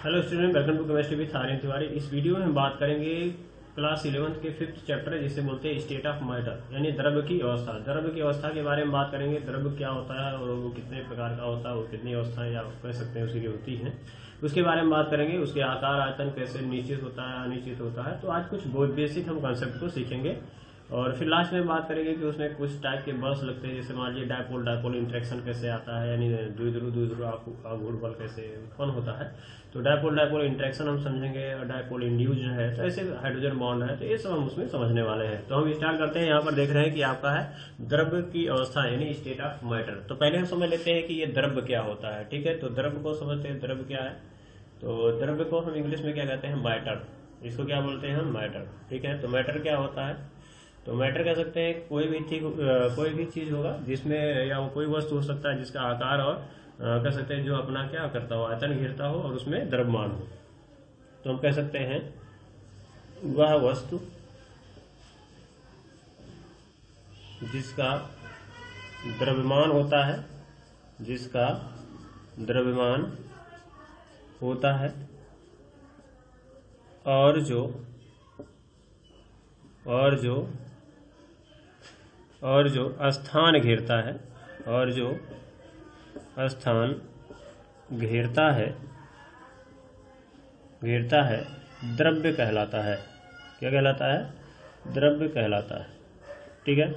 Hello student, welcome to chemistry with Aryan Tiwari. इस video में हम बात करेंगे क्लास 11th के 5th चैप्टर जिसे बोलते हैं स्टेट ऑफ मैटर, यानी द्रव्य की अवस्था। द्रव्य की अवस्था के बारे में बात करेंगे। द्रव्य क्या होता है और वो कितने प्रकार का होता है, वो कितनी अवस्थाएं या कह सकते हैं उसकी होती हैं, उसके बारे में बात करेंगे। उसके आकार आयतन कैसे निश्चित होता है अनिश्चित होता है। तो आज कुछ बहुत बेसिक हम कॉन्सेप्ट को सीखेंगे और फिर लास्ट में बात करेंगे कि उसमें कुछ टाइप के बल्स लगते हैं, जैसे मान लीजिए डायपोल डायपोल इंटरेक्शन कैसे आता है, यानी द्विध्रुव आघूर्ण बल कैसे उत्पन्न होता है। तो डायपोल डायपोल इंटरेक्शन हम समझेंगे और डायपोल इंड्यूज है, तो ऐसे हाइड्रोजन बॉन्ड है, तो ये सब हम उसमें समझने वाले हैं। तो हम स्टार्ट करते हैं। यहाँ पर देख रहे हैं कि आपका है द्रव्य की अवस्था यानी स्टेट ऑफ मैटर। तो पहले हम समझ लेते हैं कि ये द्रव्य क्या होता है। ठीक है, तो द्रव्य को समझते हैं। द्रव्य क्या है? तो द्रव्य को हम इंग्लिश में क्या कहते हैं? मैटर। इसको क्या बोलते हैं हम? मैटर। ठीक है, तो मैटर क्या होता है? तो मैटर कह सकते हैं कोई भी चीज होगा जिसमें, या कोई वस्तु हो सकता है जिसका आकार और कह सकते हैं जो अपना क्या करता हो, आयतन घेरता हो और उसमें द्रव्यमान हो। तो हम कह सकते हैं वह वस्तु जिसका द्रव्यमान होता है, जिसका द्रव्यमान होता है और जो स्थान घेरता है, और जो स्थान घेरता है द्रव्य कहलाता है। क्या कहलाता है? द्रव्य कहलाता है। ठीक है,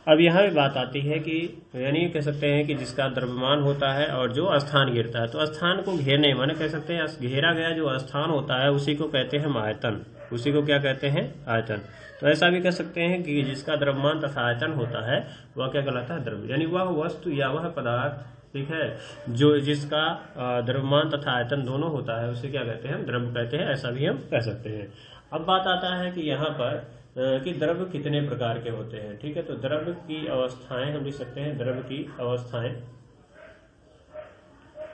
अब यहाँ भी बात आती है कि यानी कह सकते हैं कि जिसका द्रव्यमान होता है और जो स्थान घेरता है। तो स्थान को घेरने माने कह सकते हैं घेरा गया जो स्थान होता है उसी को कहते हैं आयतन। उसी को क्या कहते हैं? आयतन। तो ऐसा भी कह सकते हैं कि जिसका द्रव्यमान तथा आयतन होता है वह क्या कहलाता है? द्रव्य। यानी वह वस्तु या वह पदार्थ, ठीक है, जो जिसका द्रव्यमान तथा आयतन दोनों होता है उसे क्या कहते हैं? द्रव्य कहते हैं। ऐसा भी हम कह सकते हैं। अब बात आता है कि यहाँ पर कि द्रव्य कितने प्रकार के होते हैं। ठीक है, तो द्रव्य की अवस्थाएं हम लिख सकते हैं। द्रव्य की अवस्थाएं,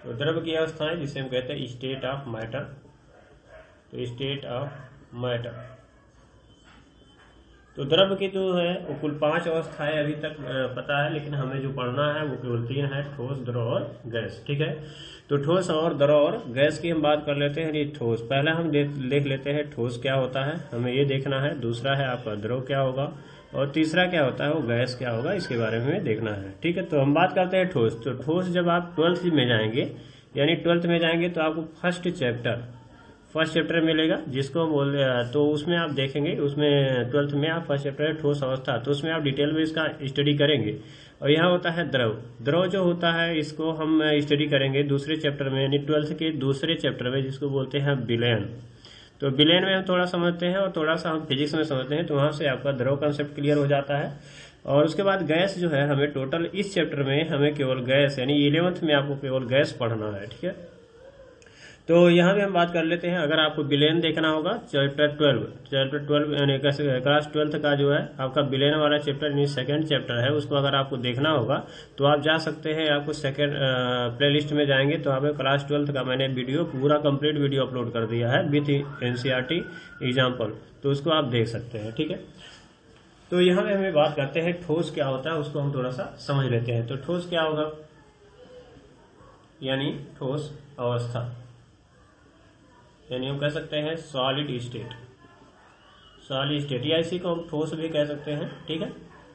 तो द्रव्य की अवस्थाएं जिसे हम कहते हैं स्टेट ऑफ मैटर। तो स्टेट ऑफ मैटर, तो द्रव्य की जो है वो कुल 5 अवस्थाएं अभी तक पता है, लेकिन हमें जो पढ़ना है वो केवल 3 है: ठोस, द्रव और गैस। ठीक है, तो ठोस और द्रव और गैस की हम बात कर लेते हैं। ये ठोस पहले हम देख लेते हैं ठोस क्या होता है, हमें ये देखना है। दूसरा है आपका द्रव क्या होगा, और तीसरा क्या होता है वो गैस क्या होगा, इसके बारे में देखना है। ठीक है, तो हम बात करते हैं ठोस। तो ठोस जब आप 12th में जाएंगे, यानी 12th में जाएंगे तो आपको फर्स्ट चैप्टर मिलेगा, जिसको हम बोल रहे हैं। तो उसमें आप देखेंगे, उसमें 12th में आप फर्स्ट चैप्टर है ठोस अवस्था, तो उसमें आप डिटेल में इसका स्टडी करेंगे। और यहाँ होता है द्रव जो होता है इसको हम स्टडी करेंगे दूसरे चैप्टर में, यानी 12th के दूसरे चैप्टर में, जिसको बोलते हैं विलयन। तो विलयन में हम थोड़ा समझते हैं और थोड़ा सा हम फिजिक्स में समझते हैं, तो वहाँ से आपका द्रव कंसेप्ट क्लियर हो जाता है। और उसके बाद गैस जो है, हमें टोटल इस चैप्टर में हमें केवल गैस, यानी 11th में आपको केवल गैस पढ़ना है। ठीक है, तो यहाँ भी हम बात कर लेते हैं। अगर आपको विलयन देखना होगा चैप्टर 12 यानी क्लास 12th का जो है आपका विलयन वाला चैप्टर, यानी सेकंड चैप्टर है, उसको अगर आपको देखना होगा तो आप जा सकते हैं। आपको सेकंड प्लेलिस्ट में जाएंगे तो आप क्लास 12th का मैंने वीडियो पूरा कंप्लीट वीडियो अपलोड कर दिया है विथ एनसीईआरटी एग्जाम्पल, तो उसको आप देख सकते हैं। ठीक है, तो यहाँ पे हमें बात करते हैं ठोस क्या होता है, उसको हम थोड़ा सा समझ लेते हैं। तो ठोस क्या होगा, यानी ठोस अवस्था, यानी हम कह सकते हैं सॉलिड स्टेट, या इसी को हम ठोस भी कह सकते हैं। ठीक है,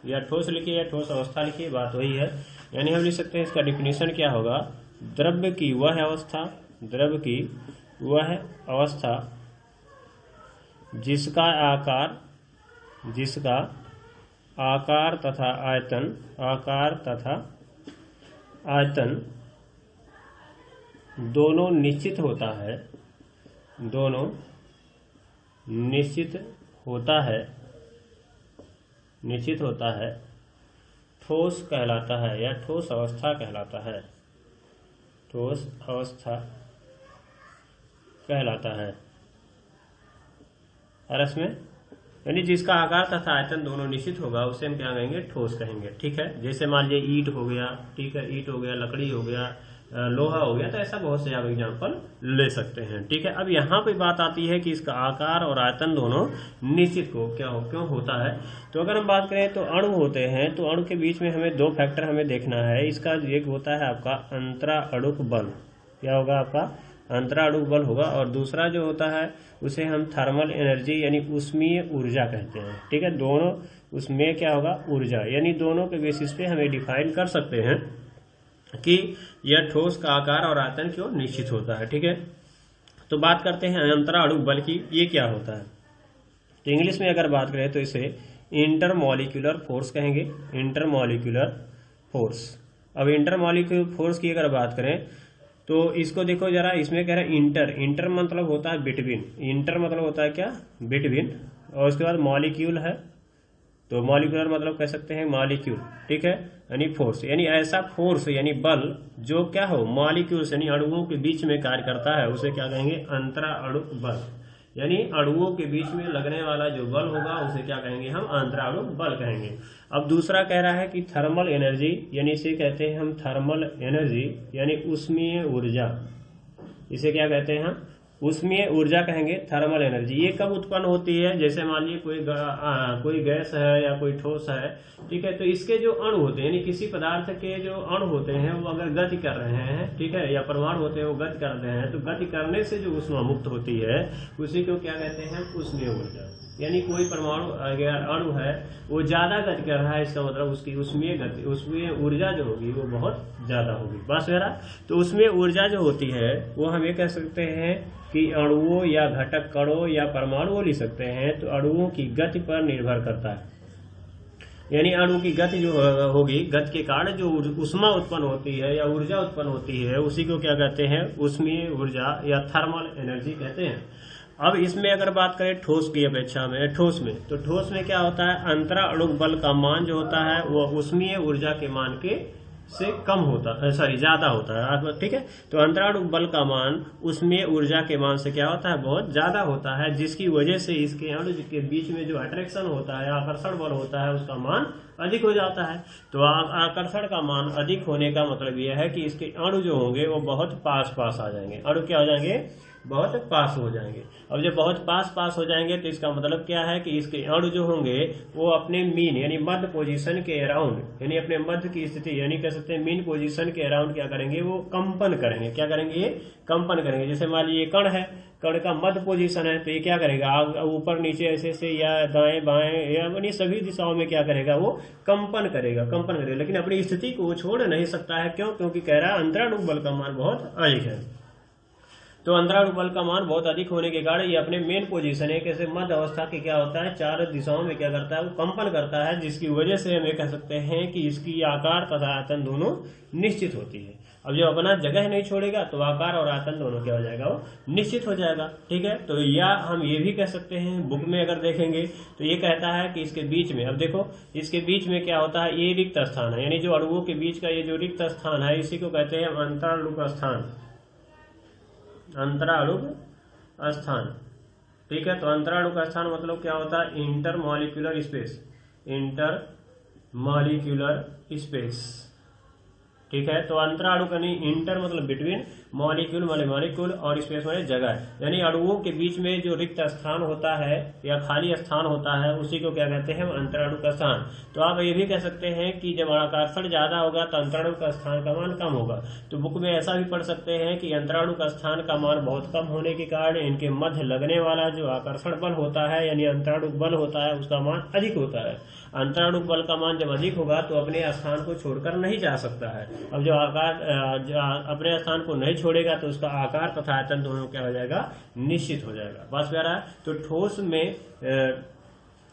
या ठोस लिखिए या ठोस अवस्था लिखिए, बात वही है। यानी हम लिख सकते हैं इसका डिफिनीशन क्या होगा, द्रव्य की वह अवस्था जिसका आकार तथा आयतन दोनों निश्चित होता है, ठोस कहलाता है या ठोस अवस्था कहलाता है। ठोस अवस्था कहलाता है रस में, यानी जिसका आकार तथा आयतन दोनों निश्चित होगा उसे हम क्या कहेंगे? ठोस कहेंगे। ठीक है, जैसे मान लीजिए ईंट हो गया, ठीक है, ईंट हो गया, लकड़ी हो गया, लोहा हो गया, तो ऐसा बहुत से आप एग्जाम्पल ले सकते हैं। ठीक है, अब यहाँ पे बात आती है कि इसका आकार और आयतन दोनों निश्चित क्यों होता है। तो अगर हम बात करें तो अणु होते हैं, तो अणु के बीच में हमें 2 फैक्टर हमें देखना है। इसका एक होता है आपका अंतरा अणुक बल। क्या होगा आपका? अंतराणु बल होगा। और दूसरा जो होता है उसे हम थर्मल एनर्जी यानी ऊष्मीय ऊर्जा कहते हैं। ठीक है, दोनों उसमें क्या होगा, ऊर्जा, यानी दोनों के बेसिस पे हमें डिफाइन कर सकते हैं कि यह ठोस का आकार और आयतन क्यों निश्चित होता है। ठीक है, तो बात करते हैं अंतराणु बल की, ये क्या होता है। तो इंग्लिश में अगर बात करें तो इसे इंटरमॉलिक्यूलर फोर्स कहेंगे, इंटरमॉलिक्यूलर फोर्स। अब इंटरमॉलिक्यूलर फोर्स की अगर बात करें तो इसको देखो जरा, इसमें कह रहा है इंटर, इंटर मतलब होता है बिटवीन, इंटर मतलब होता है क्या, बिटवीन, और उसके बाद मॉलिक्यूल है, तो मॉलिक्यूलर मतलब कह सकते हैं मॉलिक्यूल। ठीक है, यानी फोर्स, यानी ऐसा फोर्स यानी बल जो क्या हो, मॉलिक्यूल्स यानी अणुओं के बीच में कार्य करता है, उसे क्या कहेंगे, अंतराणु बल। यानी अणुओं के बीच में लगने वाला जो बल होगा उसे क्या कहेंगे, हम अंतराणु बल कहेंगे। अब दूसरा कह रहा है कि थर्मल एनर्जी, यानी इसे कहते हैं हम थर्मल एनर्जी यानी ऊष्मीय ऊर्जा, इसे क्या कहते हैं हम, उसमें ऊर्जा कहेंगे, थर्मल एनर्जी। ये कब उत्पन्न होती है, जैसे मान लीजिए कोई गैस है या कोई ठोस है, ठीक है, तो इसके जो अणु होते हैं यानी किसी पदार्थ के जो अणु होते हैं वो अगर गति कर रहे हैं, ठीक है, या परमाणु होते हैं वो गति कर रहे हैं, तो गति करने से जो ऊष्मा मुक्त होती है उसी को क्या कहते हैं, ऊष्मीय ऊर्जा। यानी कोई परमाणु अणु है वो ज्यादा गति कर रहा है, इसका मतलब उसकी उसमें ऊर्जा जो होगी वो बहुत ज्यादा होगी। बस मेरा, तो उसमें ऊर्जा जो होती है वो हम ये कह सकते हैं कि अणुओं या घटक कणों या परमाणु लिख सकते हैं, तो अणुओं की गति पर निर्भर करता है। यानी अणु की गति जो होगी, गति के कारण जो ऊष्मा उत्पन्न होती है या ऊर्जा उत्पन्न होती है उसी को क्या कहते हैं, ऊष्मीय ऊर्जा या थर्मल एनर्जी कहते हैं। अब इसमें अगर बात करें ठोस की अपेक्षा में, ठोस में, तो ठोस में क्या होता है, अंतराणु बल का मान जो होता है वो ऊष्मीय ऊर्जा के मान के से कम होता है, सॉरी ज्यादा होता है। ठीक है, तो अंतराणु बल का मान ऊष्मीय ऊर्जा के मान से क्या होता है, बहुत ज्यादा होता है, जिसकी वजह से इसके अणु के बीच में जो अट्रैक्शन होता है, आकर्षण बल होता है, उसका मान अधिक हो जाता है। तो आकर्षण का मान अधिक होने का मतलब यह है कि इसके अणु जो होंगे वो बहुत पास पास आ जाएंगे, अणु क्या हो जाएंगे, बहुत पास हो जाएंगे। अब जब बहुत पास हो जाएंगे तो इसका मतलब क्या है कि इसके अणु जो होंगे वो अपने मीन यानी मध्य पोजीशन के अराउंड यानी अपने मध्य की स्थिति यानी कह सकते हैं मीन पोजीशन के अराउंड क्या करेंगे, वो कंपन करेंगे। क्या करेंगे, ये कंपन करेंगे। जैसे मान लीजिए कण है, कण का मध्य पोजीशन है, तो ये क्या करेगा, ऊपर नीचे ऐसे से या दाएं बाएं या यानी सभी दिशाओं में क्या करेगा, वो कंपन करेगा। लेकिन अपनी स्थिति को वो छोड़ नहीं सकता है। क्यों, क्योंकि कह रहा है अंतराणु बल का मान बहुत अधिक है। तो अंतराणु बल का मान बहुत अधिक होने के कारण ये अपने मेन पोजीशन है, कैसे मध्य अवस्था के क्या होता है, चार दिशाओं में क्या करता है, वो कंपन करता है, जिसकी वजह से हम ये कह सकते हैं कि इसकी आकार तथा आयतन दोनों निश्चित होती है। अब जब अपना जगह नहीं छोड़ेगा तो आकार और आयतन दोनों क्या हो जाएगा, वो निश्चित हो जाएगा। ठीक है, तो या हम ये भी कह सकते हैं, बुक में अगर देखेंगे तो ये कहता है कि इसके बीच में, अब देखो इसके बीच में क्या होता है, ये रिक्त स्थान है, यानी जो अणुओं के बीच का ये जो रिक्त स्थान है इसी को कहते हैं अंतराणु का स्थान, अंतराणु स्थान। ठीक है, तो अंतराणु का स्थान मतलब क्या होता है, inter molecular space, inter molecular space. ठीक है, तो अंतराणु का नहीं, इंटर मतलब बिटवीन, मॉलिक्यूल माने मॉलिक्यूल और स्पेस माने जगह, यानी अणुओं के बीच में जो रिक्त स्थान होता है या खाली स्थान होता है उसी को क्या कहते हैं, अंतराणु का स्थान। तो आप ये भी कह सकते हैं कि जब आकर्षण ज्यादा होगा तो अंतराणु का स्थान का मान कम होगा। तो बुक में ऐसा भी पढ़ सकते हैं कि अंतराणु का स्थान का मान बहुत कम होने के कारण इनके मध्य लगने वाला जो आकर्षण बल होता है यानी अंतराणु बल होता है उसका मान अधिक होता है। अंतराणु बल का मान जब अधिक होगा तो अपने स्थान को छोड़कर नहीं जा सकता है। अब जो आकार अपने स्थान को नहीं छोड़ेगा तो उसका आकार तथा आयतन दोनों क्या हो जाएगा, निश्चित हो जाएगा। बस प्यारा, तो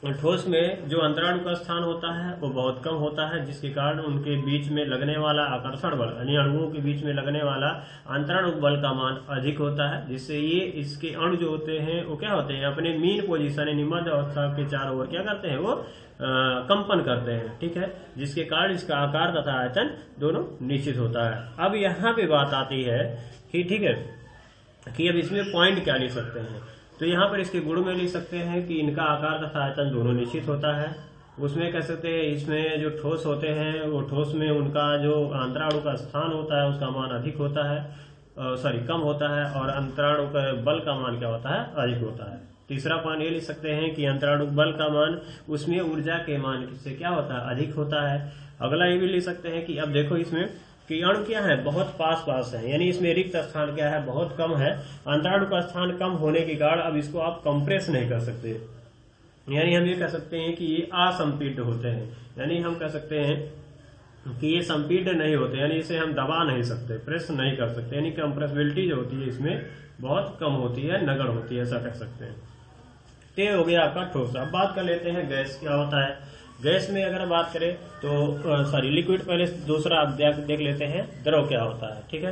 ठोस में जो अंतराणु का स्थान होता है वो बहुत कम होता है, जिसके कारण उनके बीच में लगने वाला आकर्षण बल यानी अणुओं के बीच में लगने वाला अंतराणु बल का मान अधिक होता है, जिससे ये इसके अणु जो होते हैं वो क्या होते हैं, अपने मीन पोजीशन यानी मध्य अवस्था के चारों ओर क्या करते हैं, वो कंपन करते हैं। ठीक है, जिसके कारण इसका आकार तथा आयतन दोनों निश्चित होता है। अब यहाँ पे बात आती है कि ठीक है कि अब इसमें पॉइंट क्या लिख सकते हैं, तो यहाँ पर इसके गुण में लिख सकते हैं कि इनका आकार तथा आयतन दोनों निश्चित होता है। उसमें कह सकते हैं इसमें जो ठोस होते हैं वो ठोस में उनका जो अंतराणु का स्थान होता है उसका मान अधिक होता है, कम होता है, और अंतराणु का बल का मान क्या होता है, अधिक होता है। तीसरा पॉइंट ये लिख सकते हैं कि अंतराणु बल का मान उसमें ऊर्जा के मान से क्या होता है, अधिक होता है। अगला ये भी लिख सकते हैं कि अब देखो इसमें कि अणु क्या है, बहुत पास पास है, यानी इसमें रिक्त स्थान क्या है, बहुत कम है। अंतराणु का स्थान कम होने के कारण अब इसको आप कंप्रेस नहीं कर सकते, यानी हम ये कह सकते हैं कि ये असंपीड्य होते हैं, यानी हम कह सकते हैं कि ये संपीड्य नहीं होते, यानी इसे हम दबा नहीं सकते, प्रेस नहीं कर सकते, यानी कंप्रेसिबिलिटी जो होती है इसमें बहुत कम होती है, नगण्य होती है, ऐसा कह सकते हैं। ये हो गया आपका ठोस। अब बात कर लेते हैं गैस क्या होता है। गैस में अगर बात करें तो सॉरी लिक्विड, पहले दूसरा आप देख लेते हैं द्रव क्या होता है, ठीक है।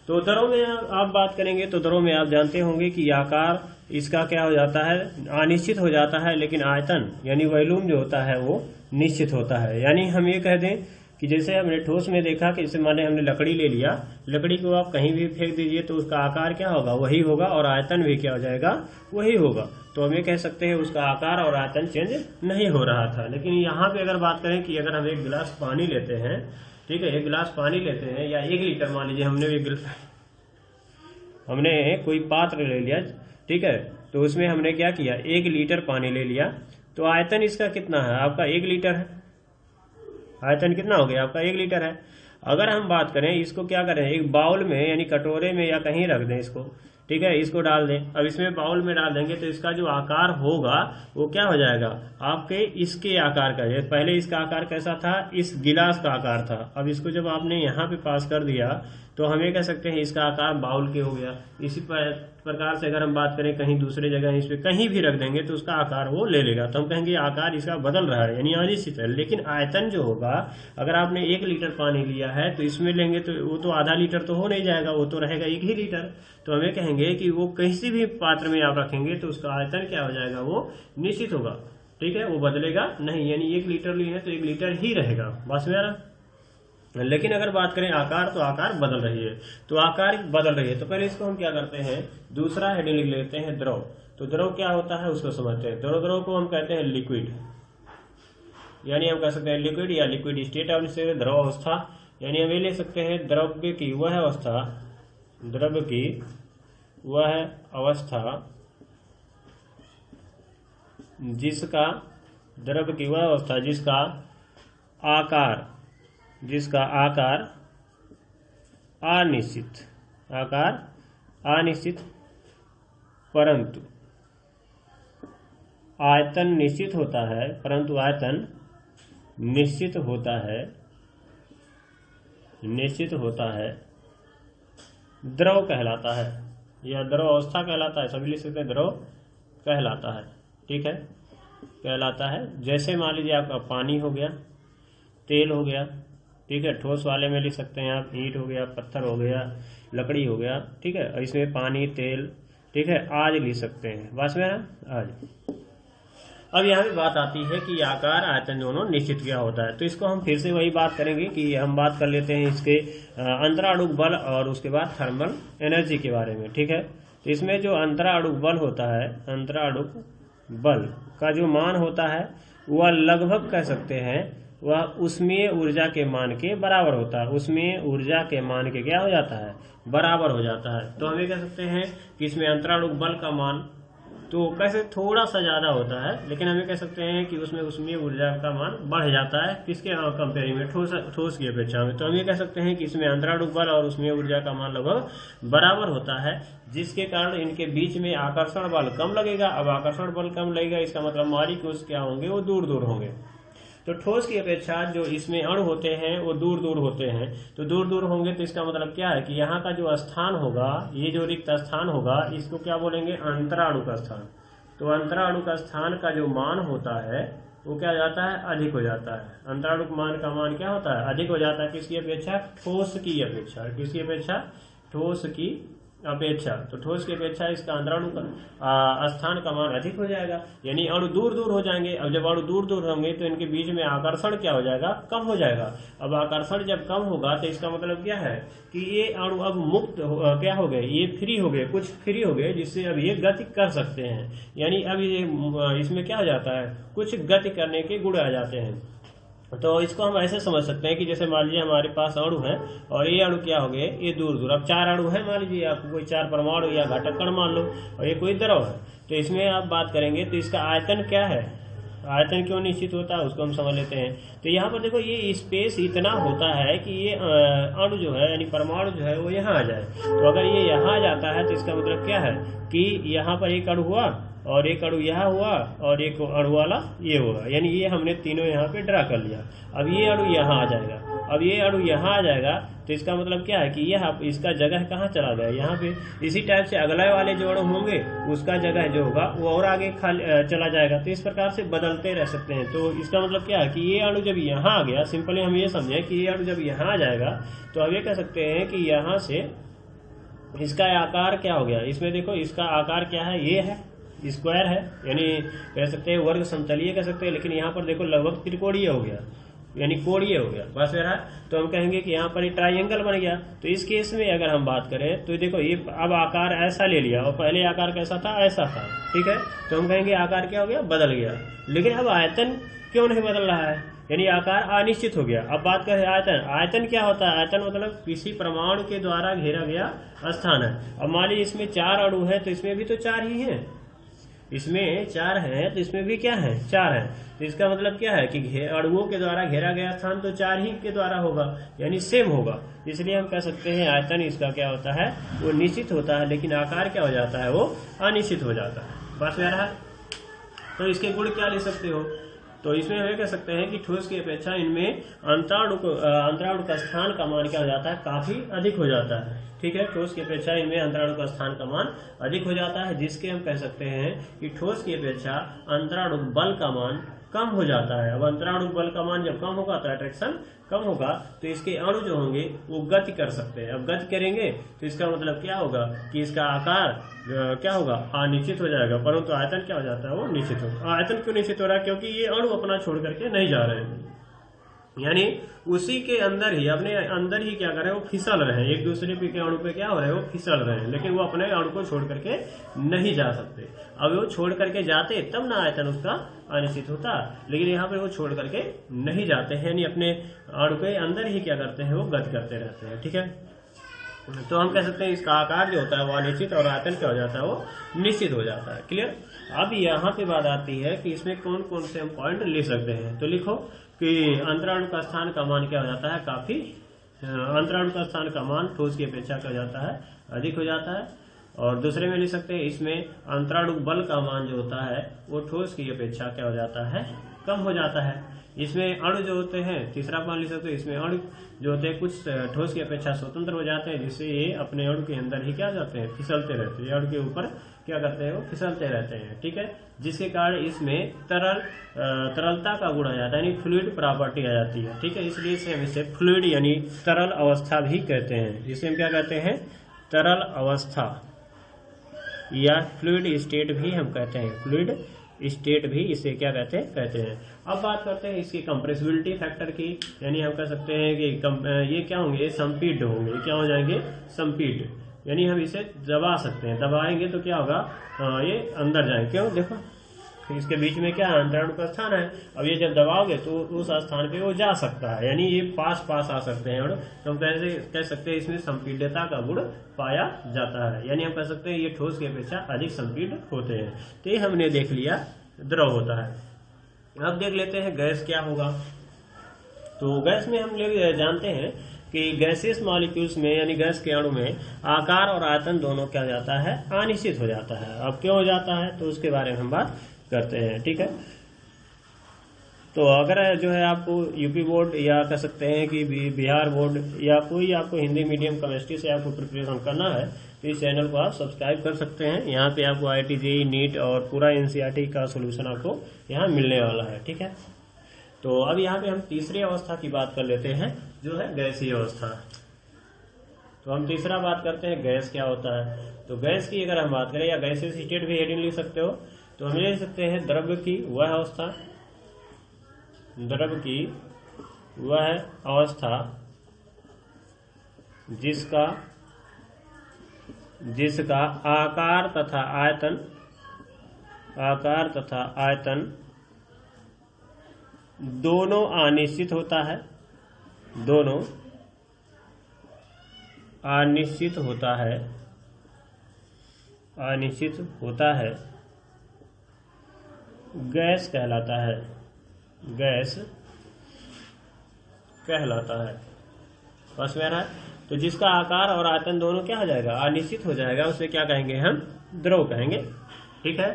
तो द्रव में आप बात करेंगे तो द्रव में आप जानते होंगे कि आकार इसका क्या हो जाता है, अनिश्चित हो जाता है, लेकिन आयतन यानी वॉल्यूम जो होता है वो निश्चित होता है। यानी हम ये कह दें कि जैसे हमने ठोस में देखा कि जैसे माने हमने लकड़ी ले लिया, लकड़ी को आप कहीं भी फेंक दीजिए तो उसका आकार क्या होगा, वही होगा, और आयतन भी क्या हो जाएगा, वही होगा। तो हम ये कह सकते हैं उसका आकार और आयतन चेंज नहीं हो रहा था। लेकिन यहाँ पे अगर बात करें कि अगर हम एक गिलास पानी लेते हैं, ठीक है, एक गिलास पानी लेते हैं या 1 लीटर मान लीजिए हमने कोई पात्र ले लिया, ठीक है, तो उसमें हमने क्या किया, 1 लीटर पानी ले लिया, तो आयतन इसका कितना है, आपका 1 लीटर है। आयतन कितना हो गया आपका, 1 लीटर है। अगर हम बात करें इसको क्या करें, एक बाउल में यानी कटोरे में या कहीं रख दें इसको, ठीक है, इसको डाल दें। अब इसमें बाउल में डाल देंगे तो इसका जो आकार होगा वो क्या हो जाएगा, आपके इसके आकार का। पहले इसका आकार कैसा था, इस गिलास का आकार था। अब इसको जब आपने यहाँ पे पास कर दिया तो हम ये कह सकते हैं इसका आकार बाउल के हो गया। इसी प्रकार से अगर हम बात करें कहीं दूसरे जगह इस पे कहीं भी रख देंगे तो उसका आकार वो ले लेगा, तो हम कहेंगे आकार इसका बदल रहा है, यानी अनिश्चित है। लेकिन आयतन जो होगा, अगर आपने 1 लीटर पानी लिया है तो इसमें लेंगे तो वो तो आधा लीटर तो हो नहीं जाएगा, वो तो रहेगा 1 ही लीटर। तो हमें कहेंगे कि वो किसी भी पात्र में आप रखेंगे तो उसका आयतन क्या हो जाएगा, वो निश्चित होगा, ठीक है, वो बदलेगा नहीं, यानी 1 लीटर लिए है तो 1 लीटर ही रहेगा, बस मेरा। लेकिन अगर बात करें आकार, तो आकार बदल रही है, तो आकार बदल रही है। तो पहले इसको हम क्या करते हैं, दूसरा हेडिंग लिख लेते हैं द्रव। तो द्रव क्या होता है उसको समझते हैं। द्रव को हम कहते हैं लिक्विड, यानी हम कह सकते हैं लिक्विड या लिक्विड स्टेट ऑफ द्रव अवस्था, यानी हम ये ले सकते हैं द्रव्य की वह अवस्था, द्रव्य की वह अवस्था जिसका, द्रव्य की वह अवस्था जिसका आकार अनिश्चित परंतु आयतन निश्चित होता है, द्रव कहलाता है, या द्रव अवस्था कहलाता है, सभी लिख सकते हैं द्रव कहलाता है, ठीक है, कहलाता है। जैसे मान लीजिए आपका पानी हो गया, तेल हो गया, ठीक है, ठोस वाले में लिख सकते हैं आप ईंट हो गया, पत्थर हो गया, लकड़ी हो गया, ठीक है, इसमें पानी, तेल, ठीक है, आज लिख सकते हैं, बस मेरा आज। अब यहाँ पे बात आती है कि आकार आयतन दोनों निश्चित क्या होता है। तो इसको हम फिर से वही बात करेंगे कि हम बात कर लेते हैं इसके अंतराणुक बल और उसके बाद थर्मल एनर्जी के बारे में, ठीक है। तो इसमें जो अंतराणुक बल होता है, अंतराणुक बल का जो मान होता है वह लगभग कह सकते हैं वह ऊष्मीय ऊर्जा के मान के बराबर होता है, ऊष्मीय ऊर्जा के मान के क्या हो जाता है, बराबर हो जाता है। तो हम ये कह सकते हैं कि इसमें अंतराणुक बल का मान तो कैसे थोड़ा सा ज्यादा होता है, लेकिन हम ये कह सकते हैं कि उसमें ऊष्मीय ऊर्जा का मान बढ़ जाता है, किसके कंपेयरिंग में, ठोस की अपेक्षा में। तो हम ये कह सकते हैं कि इसमें अंतराणुक बल और ऊष्मीय ऊर्जा का मान लगभग बराबर होता है, जिसके कारण इनके बीच में आकर्षण बल कम लगेगा। अब आकर्षण बल कम लगेगा, इसका मतलब मॉलिक्यूल्स क्या होंगे, वो दूर दूर होंगे। तो ठोस की अपेक्षा जो इसमें अणु होते हैं वो दूर दूर होते हैं, तो दूर दूर होंगे तो इसका मतलब क्या है कि यहाँ का जो स्थान होगा, ये जो रिक्त स्थान होगा, इसको क्या बोलेंगे, अंतराणु का स्थान। तो अंतराणु का स्थान का जो मान होता है वो क्या जाता है, अधिक हो जाता है। अंतराणु मान का मान क्या होता है, अधिक हो जाता है, किसकी अपेक्षा, ठोस की अपेक्षा, किसकी अपेक्षा, ठोस की अपेक्षा। तो ठोस की अपेक्षा इसका अंतराणु का स्थान का मान अधिक हो जाएगा, यानी अणु दूर दूर हो जाएंगे। अब जब अणु दूर दूर होंगे तो इनके बीच में आकर्षण क्या हो जाएगा, कम हो जाएगा। अब आकर्षण जब कम होगा तो इसका मतलब क्या है कि ये अणु अब मुक्त क्या हो गए, ये फ्री हो गए, कुछ फ्री हो गए, जिससे अब ये गति कर सकते हैं। यानी अब ये इसमें क्या हो जाता है, कुछ गति करने के गुण आ जाते हैं। तो इसको हम ऐसे समझ सकते हैं कि जैसे मान लीजिए हमारे पास अणु है और ये अणु क्या हो गए, ये दूर दूर। अब 4 अणु है, मान लीजिए आपको कोई 4 परमाणु या घटक कण मान लो, और ये कोई द्रव है। तो इसमें आप बात करेंगे तो इसका आयतन क्या है, आयतन क्यों निश्चित होता है उसको हम समझ लेते हैं। तो यहाँ पर देखो ये स्पेस इतना होता है कि ये अणु जो है यानी परमाणु जो है वो यहाँ आ जाए। तो अगर ये यहाँ आ जाता है तो इसका मतलब क्या है कि यहाँ पर एक अणु हुआ और एक अणु यहाँ हुआ और एक अणु वाला ये होगा, यानी ये हमने तीनों यहाँ पे ड्रा कर लिया। अब ये अणु यहाँ आ जाएगा, अब ये अणु यहाँ आ जाएगा तो इसका मतलब क्या है कि यह इसका जगह कहाँ चला गया, यहाँ पे। इसी टाइप से अगले वाले जो अणु होंगे उसका जगह जो होगा वो और आगे चला जाएगा। तो इस प्रकार से बदलते रह सकते हैं। तो इसका मतलब क्या है कि ये अणु जब यहाँ आ गया, सिंपली हम ये समझें कि ये अणु जब यहाँ आ जाएगा तो अब ये कह सकते हैं कि यहाँ से इसका आकार क्या हो गया। इसमें देखो इसका आकार क्या है, ये है स्क्वायर है, यानी कह सकते हैं वर्ग समतलीय कह सकते हैं, लेकिन यहाँ पर देखो लगभग त्रिकोणीय हो गया यानी कोणीय हो गया। बस रहा तो हम कहेंगे कि यहाँ पर ये ट्राइंगल बन गया। तो इस केस में अगर हम बात करें तो देखो ये अब आकार ऐसा ले लिया और पहले आकार कैसा था, ऐसा था, ठीक है। तो हम कहेंगे आकार क्या हो गया, बदल गया। लेकिन अब आयतन क्यों नहीं बदल रहा है, यानी आकार अनिश्चित हो गया। अब बात करें आयतन, आयतन क्या होता है, आयतन मतलब किसी परमाणु के द्वारा घेरा गया स्थान है। अब मान लीजिए इसमें 4 अणु है तो इसमें भी तो 4 ही है, इसमें 4 है तो इसमें भी क्या है, 4 है। तो इसका मतलब क्या है कि अणुओं के द्वारा घेरा गया स्थान तो 4 ही के द्वारा होगा, यानी सेम होगा। इसलिए हम कह सकते हैं आयतन इसका क्या होता है, वो निश्चित होता है, लेकिन आकार क्या हो जाता है, वो अनिश्चित हो जाता है। बस यार है। तो इसके गुण क्या ले सकते हो, तो इसमें हम कह सकते हैं कि ठोस की अपेक्षा इनमें अंतराणु का स्थान का मान क्या हो जाता है, काफी अधिक हो जाता है, ठीक है। ठोस की अपेक्षा इनमें अंतराणु का स्थान का मान अधिक हो जाता है, जिसके हम कह सकते हैं कि ठोस की अपेक्षा अंतराणु बल का मान कम हो जाता है। अब अंतराणु बल का मान जब कम होगा तो अट्रैक्शन कम होगा, तो इसके अणु जो होंगे वो गति कर सकते हैं। अब गति करेंगे तो इसका मतलब क्या होगा कि इसका आकार क्या होगा, अनिश्चित हो जाएगा, परंतु आयतन क्या हो जाता है, वो निश्चित होगा। आयतन क्यों निश्चित हो रहा है, क्योंकि ये अणु अपना छोड़ करके नहीं जा रहे हैं, यानी उसी के अंदर ही अपने अंदर ही क्या कर रहे हैं, वो फिसल रहे हैं, एक दूसरे पे के अणु पे क्या हो रहे हैं, वो फिसल रहे हैं, लेकिन वो अपने अणु को छोड़ करके नहीं जा सकते। अब वो छोड़ करके जाते तब ना आयतन उसका अनिश्चित होता, लेकिन यहाँ पे वो छोड़ करके नहीं जाते हैं, यानी अपने अणु के अंदर ही क्या करते हैं, वो गति करते रहते हैं, ठीक है। तो हम कह सकते हैं इसका आकार जो होता है वो अनिश्चित और आयतन क्या हो जाता है, वो निश्चित हो जाता है। क्लियर। अब यहाँ पे बात आती है कि इसमें कौन कौन से हम पॉइंट ले सकते हैं। तो लिखो कि अंतराणु का स्थान का मान क्या हो जाता है, काफी अंतराणु का स्थान का मान ठोस की अपेक्षा क्या हो जाता है, अधिक हो जाता है। और दूसरे में लिख सकते हैं इसमें अंतराणु बल का मान जो होता है वो ठोस की अपेक्षा क्या हो जाता है, कम हो जाता है। इसमें अणु जो होते हैं, तीसरा मान लिख सकते हैं, इसमें अणु जो होते हैं कुछ ठोस की अपेक्षा स्वतंत्र हो जाते हैं, जिससे ये अपने अणु के अंदर ही क्या जाते हैं, फिसलते रहते हैं, अणु के ऊपर क्या करते हैं, वो फिसलते रहते हैं, ठीक है। जिसके कारण इसमें तरलता का गुण आ जाता है, यानी फ्लूइड प्रॉपर्टी आ जाती है, ठीक है। इसलिए इसे हम इसे फ्लूइड यानी तरल अवस्था भी कहते हैं, जिसे हम क्या कहते हैं, तरल अवस्था या फ्लूइड स्टेट भी हम कहते हैं, फ्लूइड स्टेट भी इसे क्या कहते हैं। अब बात करते हैं इसकी कंप्रेसिबिलिटी फैक्टर की, यानी हम कह सकते हैं कि ये क्या होंगे, संपीड होंगे, क्या हो जाएंगे, संपीड, यानी हम इसे दबा सकते हैं, दबाएंगे तो क्या होगा, ये अंदर जाएंगे। क्यों, देखो इसके बीच में क्या है, अंतराणु का स्थान है। अब ये जब दबाओगे तो उस स्थान पे वो जा सकता है, यानी ये पास आ सकते हैं। तो हम कैसे कह सकते हैं इसमें संपीड्यता का गुण पाया जाता है, यानी हम कह सकते हैं ये ठोस की अपेक्षा अधिक संपीड होते हैं। तो ये हमने देख लिया द्रव होता है। अब देख लेते हैं गैस क्या होगा। तो गैस में हम लोग जानते हैं कि गैसियस मॉलिक्यूल्स में यानी गैस के अणु में आकार और आयतन दोनों क्या हो जाता है, अनिश्चित हो जाता है। अब क्यों हो जाता है तो उसके बारे में हम बात करते हैं, ठीक है। तो अगर जो है आपको यूपी बोर्ड या कह सकते हैं कि बिहार बोर्ड या कोई आपको हिंदी मीडियम केमिस्ट्री से आपको प्रिपरेशन करना है तो इस चैनल को आप सब्सक्राइब कर सकते हैं। यहाँ पे आपको IIT JEE नीट और पूरा NCERT का सोल्यूशन आपको यहाँ मिलने वाला है, ठीक है। तो अब यहाँ पे हम तीसरी अवस्था की बात कर लेते हैं, जो है गैसीय अवस्था। तो हम तीसरा बात करते हैं गैस क्या होता है। तो गैस की अगर हम बात करें या गैसीय स्टेट भी हेडिंग लिख सकते हो, तो हम ले सकते हैं द्रव्य की वह अवस्था, द्रव्य की वह अवस्था जिसका आकार तथा आयतन दोनों अनिश्चित होता है, दोनों अनिश्चित होता है गैस कहलाता है, गैस कहलाता है। बस मेरा तो जिसका आकार और आयतन दोनों क्या हो जाएगा, अनिश्चित हो जाएगा, उसे क्या कहेंगे हम, द्रव कहेंगे। ठीक है,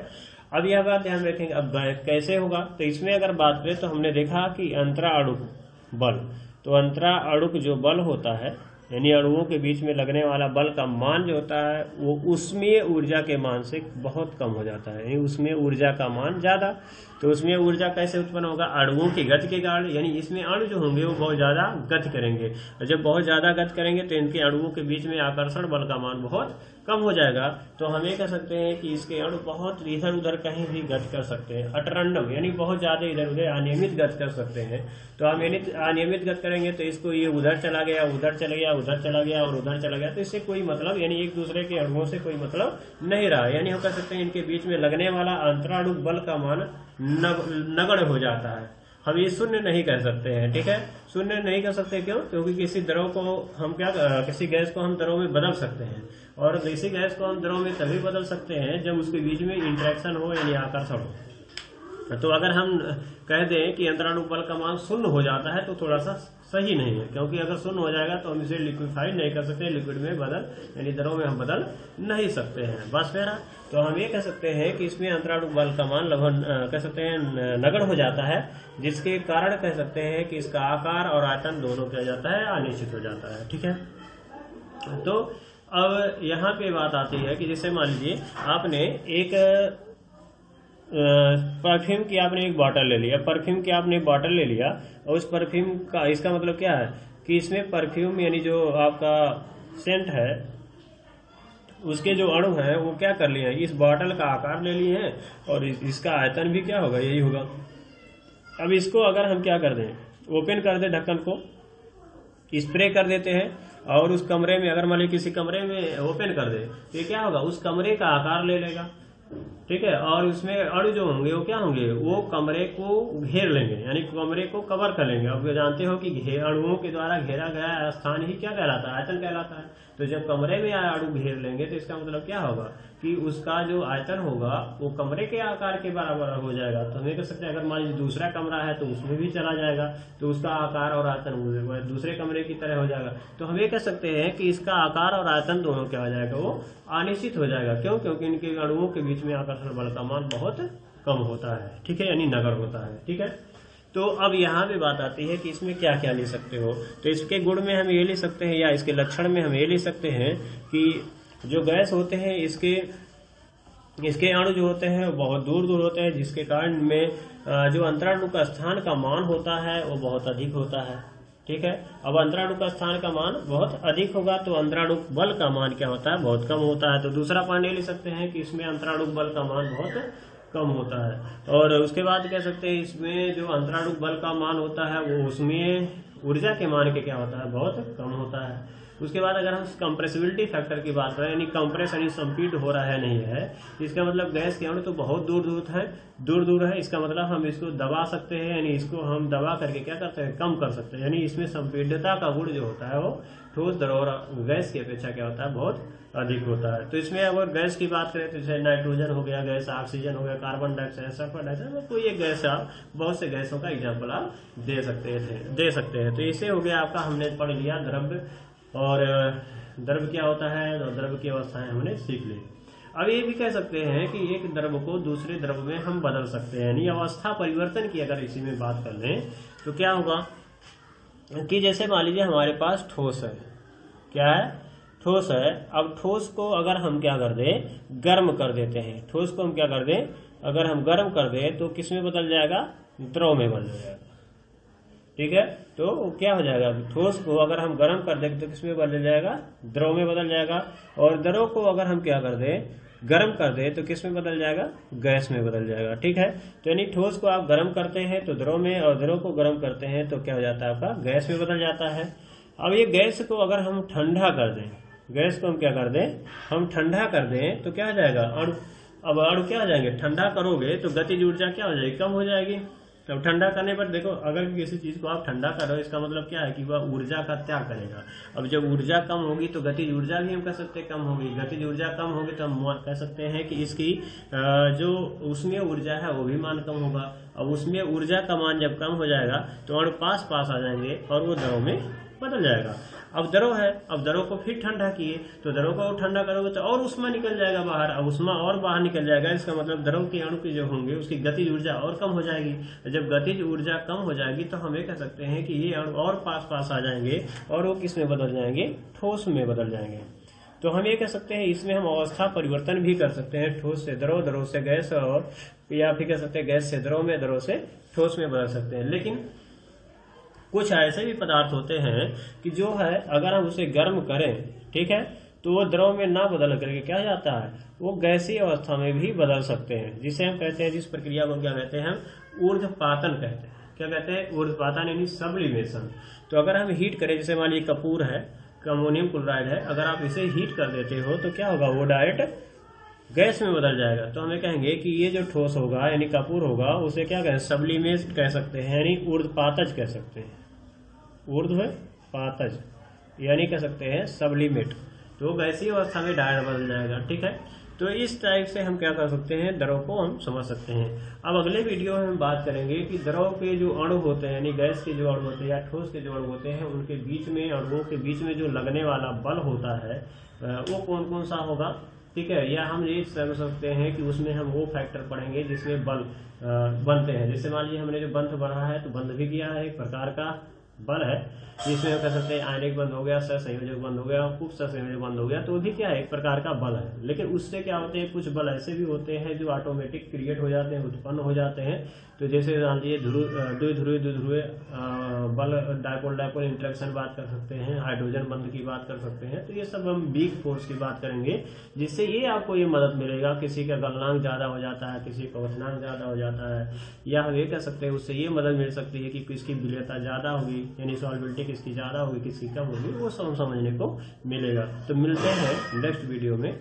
अब यह बात ध्यान रखेंगे। अब कैसे होगा, तो इसमें अगर बात करें तो हमने देखा कि अंतरा अणुक बल, तो अंतरा अणुक जो बल होता है यानी अणुओं के बीच में लगने वाला बल का मान जो होता है वो उष्मीय ऊर्जा के मान से बहुत कम हो जाता है, यानी उसमें ऊर्जा का मान ज्यादा। तो उसमें ऊर्जा कैसे उत्पन्न होगा, अणुओं की गति के कारण, यानी इसमें अणु जो होंगे वो बहुत ज्यादा गति करेंगे, और जब बहुत ज्यादा गति करेंगे तो इनके अणुओं के बीच में आकर्षण बल का मान बहुत कम हो जाएगा। तो हम ये कह सकते हैं कि इसके अणु बहुत इधर उधर कहीं भी गति कर सकते हैं, अटरंडम यानी बहुत ज्यादा इधर उधर अनियमित गति कर सकते हैं। तो हम अनियमित गति करेंगे तो इसको ये उधर चला गया, उधर चला गया, उधर चला गया और उधर चला गया, तो इससे कोई मतलब यानी एक दूसरे के अणुओं से कोई मतलब नहीं रहा, यानी हम कह सकते हैं इनके बीच में लगने वाला अंतराणु बल का मान नगण्य हो जाता है। हम ये शून्य नहीं कह सकते हैं। ठीक है, शून्य नहीं कह सकते, क्यों, क्योंकि किसी द्रव को हम किसी गैस को हम द्रव में बदल सकते हैं, और किसी गैस को हम द्रव में तभी बदल सकते हैं जब उसके बीच में इंटरेक्शन हो यानी आकर्षण हो। तो अगर हम कह दें कि अंतराणु बल का मान शून्य हो जाता है तो थोड़ा सा सही नहीं है, क्योंकि अगर शून्य हो जाएगा तो हम इसे लिक्विफाइड नहीं कर सकते, लिक्विड में बदल यानी द्रव में हम बदल नहीं सकते हैं। बस मेरा तो हम ये कह सकते हैं कि इसमें अंतराणु बल का मान लगभग कह सकते हैं नगण्य हो जाता है, जिसके कारण कह सकते हैं कि इसका आकार और आयतन दोनों क्या जाता है, अनिश्चित हो जाता है। ठीक है, तो अब यहाँ पे बात आती है कि जैसे मान लीजिए आपने एक परफ्यूम की आपने एक बॉटल ले लिया, परफ्यूम की आपने बॉटल ले लिया, और उस परफ्यूम का इसका मतलब क्या है कि इसमें परफ्यूम यानी जो आपका सेंट है उसके जो अणु हैं वो क्या कर लिए हैं, इस बॉटल का आकार ले लिए हैं, और इसका आयतन भी क्या होगा, यही होगा। अब इसको अगर हम क्या कर दें, ओपन कर दें ढक्कन को, स्प्रे कर देते हैं, और उस कमरे में अगर मान लीजिए किसी कमरे में ओपन कर दे तो ये क्या होगा, उस कमरे का आकार ले लेगा। ठीक है, और उसमें अणु जो होंगे वो क्या होंगे, वो कमरे को घेर लेंगे, यानी कमरे को कवर कर लेंगे। अब जानते हो कि अणुओं के द्वारा घेरा गया स्थान ही क्या कहलाता है, आयतन कहलाता है। तो जब कमरे में अणु घेर लेंगे तो इसका मतलब क्या होगा कि उसका जो आयतन होगा वो कमरे के आकार के बराबर हो जाएगा। तो हमें कह सकते हैं अगर मान लीजिए दूसरा कमरा है तो उसमें भी चला जाएगा, तो उसका आकार और आयतन दूसरे कमरे की तरह हो जाएगा। तो हम ये कह सकते हैं कि इसका आकार और आयतन दोनों क्या हो जाएगा, वो अनिश्चित हो जाएगा। क्यों, क्योंकि इनके अणुओं के बीच में आकर्षण बल का मान बहुत कम होता है। ठीक है, यानी नगण्य होता है। ठीक है, तो अब यहाँ पे बात आती है कि इसमें क्या क्या ले सकते हो। तो इसके गुण में हम ये ले सकते हैं, या इसके लक्षण में हम ये ले सकते हैं कि जो गैस होते हैं इसके अणु जो होते हैं वो बहुत दूर दूर होते हैं, जिसके कारण में जो अंतराणु का स्थान का मान होता है वो बहुत अधिक होता है। ठीक है, अब अंतराणु का स्थान का मान बहुत अधिक होगा तो अंतराणु बल का मान क्या होता है, बहुत कम होता है। तो दूसरा पॉइंट ये ले सकते हैं कि इसमें अंतराणु बल का मान बहुत कम होता है। और उसके बाद कह सकते हैं इसमें जो अंतराणु बल का मान होता है वो उसमें ऊर्जा के मान के क्या होता है, बहुत कम होता है। उसके बाद अगर हम कंप्रेसिबिलिटी फैक्टर की बात करें, यानी कंप्रेस यानी संपीड हो रहा है नहीं है, इसका मतलब गैस के अणु तो बहुत दूर दूर है। इसका मतलब हम इसको दबा सकते हैं, यानी इसको हम दबा करके क्या करते हैं, कम कर सकते हैं। यानी इसमें संपीड्यता का गुण जो होता है वो ठोस द्रव और गैस की अपेक्षा क्या होता है, बहुत अधिक होता है। तो इसमें अगर गैस की बात करें तो जैसे नाइट्रोजन हो गया गैस, ऑक्सीजन हो गया, कार्बन डाइऑक्साइड, सल्फर डाइऑक्साइड, कोई एक गैस आप बहुत से गैसों का एग्जाम्पल आप दे सकते हैं। तो इसे हो गया आपका, हमने पढ़ लिया द्रव्य, और द्रव्य क्या होता है और द्रव्य की अवस्थाएं हमने सीख ली। अब ये भी कह सकते हैं कि एक द्रव्य को दूसरे द्रव्य में हम बदल सकते हैं, यानी अवस्था परिवर्तन की अगर इसी में बात कर लें तो क्या होगा कि जैसे मान लीजिए हमारे पास ठोस है, क्या है, ठोस है। अब ठोस को अगर हम क्या कर दें, गर्म कर देते हैं, ठोस को हम क्या कर दें, अगर हम गर्म कर दें तो किस में बदल जाएगा, द्रव में बदल जाएगा। ठीक है, तो क्या हो जाएगा, ठोस को अगर हम गर्म कर दें तो किस में बदल जाएगा, द्रव में बदल जाएगा। और द्रव को अगर हम क्या कर दें, गर्म कर दे तो किस में बदल जाएगा, गैस में बदल जाएगा। ठीक है, तो यानी ठोस को आप गर्म करते हैं तो द्रव में, और द्रव को गर्म करते हैं तो क्या हो जाता है आपका, गैस में बदल जाता है। अब ये गैस को अगर हम ठंडा कर दें, गैस को हम क्या कर दें, हम ठंडा कर दें तो क्या हो जाएगा, अणु। अब अणु क्या हो जाएंगे, ठंडा करोगे तो गतिज ऊर्जा क्या हो जाएगी, कम हो जाएगी। तो ठंडा करने पर देखो, अगर किसी चीज को आप ठंडा कर रहे हो, इसका मतलब क्या है कि वह ऊर्जा का त्याग करेगा। अब जब ऊर्जा कम होगी तो गतिज ऊर्जा भी हम कह सकते हैं कम होगी। गतिज ऊर्जा कम होगी तो हम कह सकते हैं कि इसकी जो उसमें ऊर्जा है वो भी मान कम होगा। अब उसमें ऊर्जा का मान जब कम हो जाएगा तो अणु पास पास आ जाएंगे और वो द्रव में बदल जाएगा। अब द्रव है, अब द्रव को फिर ठंडा किए तो द्रव को ठंडा करोगे तो और उष्मा निकल जाएगा बाहर। अब उष्मा और बाहर निकल जाएगा, इसका मतलब द्रव के अणु की जो होंगे उसकी गतिज ऊर्जा और कम हो जाएगी। जब गतिज ऊर्जा कम हो जाएगी तो हम ये कह सकते हैं कि ये अणु और पास पास आ जाएंगे और वो किस में बदल जाएंगे, ठोस में बदल जाएंगे। तो हम ये कह सकते हैं इसमें हम अवस्था परिवर्तन भी कर सकते हैं, ठोस से द्रव, द्रव से गैस, और या फिर कह सकते हैं गैस से द्रव में, द्रव से ठोस में बदल सकते हैं। लेकिन कुछ ऐसे भी पदार्थ होते हैं कि जो है अगर हम उसे गर्म करें, ठीक है, तो वो द्रव में ना बदल करके क्या जाता है, वो गैसीय अवस्था में भी बदल सकते हैं, जिसे हम कहते हैं, जिस प्रक्रिया को क्या कहते हैं, हम ऊर्ध्वपातन कहते हैं। क्या कहते हैं, ऊर्ध्वपातन यानी सब्लिमेशन। तो अगर हम हीट करें, जैसे मान लीजिए कपूर है, अमोनियम क्लोराइड है, अगर आप इसे हीट कर देते हो तो क्या होगा, वो डायरेक्ट गैस में बदल जाएगा। तो हमें कहेंगे कि ये जो ठोस होगा यानी कपूर होगा उसे क्या कहें, सब्लिमेट कह सकते हैं, यानी ऊर्ध्वपातज कह सकते हैं, ऊर्ध्वपातज यानी कह सकते हैं सब्लिमेट। तो गैसीय अवस्था में डायरेक्ट बदल जाएगा, ठीक है। तो इस टाइप से हम क्या कर सकते हैं, द्रव को हम समझ सकते हैं। अब अगले वीडियो में हम बात करेंगे कि द्रव के जो अणु होते हैं, यानी गैस के जो अणु होते हैं या ठोस के जो अणु होते हैं, उनके बीच में, अणुओं के बीच में जो लगने वाला बल होता है वो कौन कौन सा होगा, ठीक है। या हम ये समझ सकते हैं कि उसमें हम वो फैक्टर पढ़ेंगे जिसमें बल बनते हैं। जैसे मान लीजिए हमने जो बंध बढ़ा है तो बंध भी किया है, एक प्रकार का बल है, जिसमें हम कह सकते हैं आयनिक बंध हो गया, सहसंयोजक बंध हो गया, उप सहसंयोजक बंध हो गया, तो भी क्या है, एक प्रकार का बल है। लेकिन उससे क्या होते हैं, कुछ बल ऐसे भी होते हैं जो ऑटोमेटिक क्रिएट हो जाते हैं, उत्पन्न हो जाते हैं। तो जैसे मान लीजिए द्विध्रुवीय बल, डायपोल डायपोल इंटरेक्शन बात कर सकते हैं, हाइड्रोजन बंध की बात कर सकते हैं। तो ये सब हम वीक फोर्स की बात करेंगे, जिससे ये आपको ये मदद मिलेगा, किसी का गलनांक ज्यादा हो जाता है, किसी का क्वथनांक ज्यादा हो जाता है, या हम ये कह सकते हैं उससे ये मदद मिल सकती है कि किसकी विलेयता ज्यादा होगी, यानी सॉल्बिलिटी किसकी ज्यादा होगी, किसकी कम होगी, वो सब समझने को मिलेगा। तो मिलते हैं नेक्स्ट वीडियो में।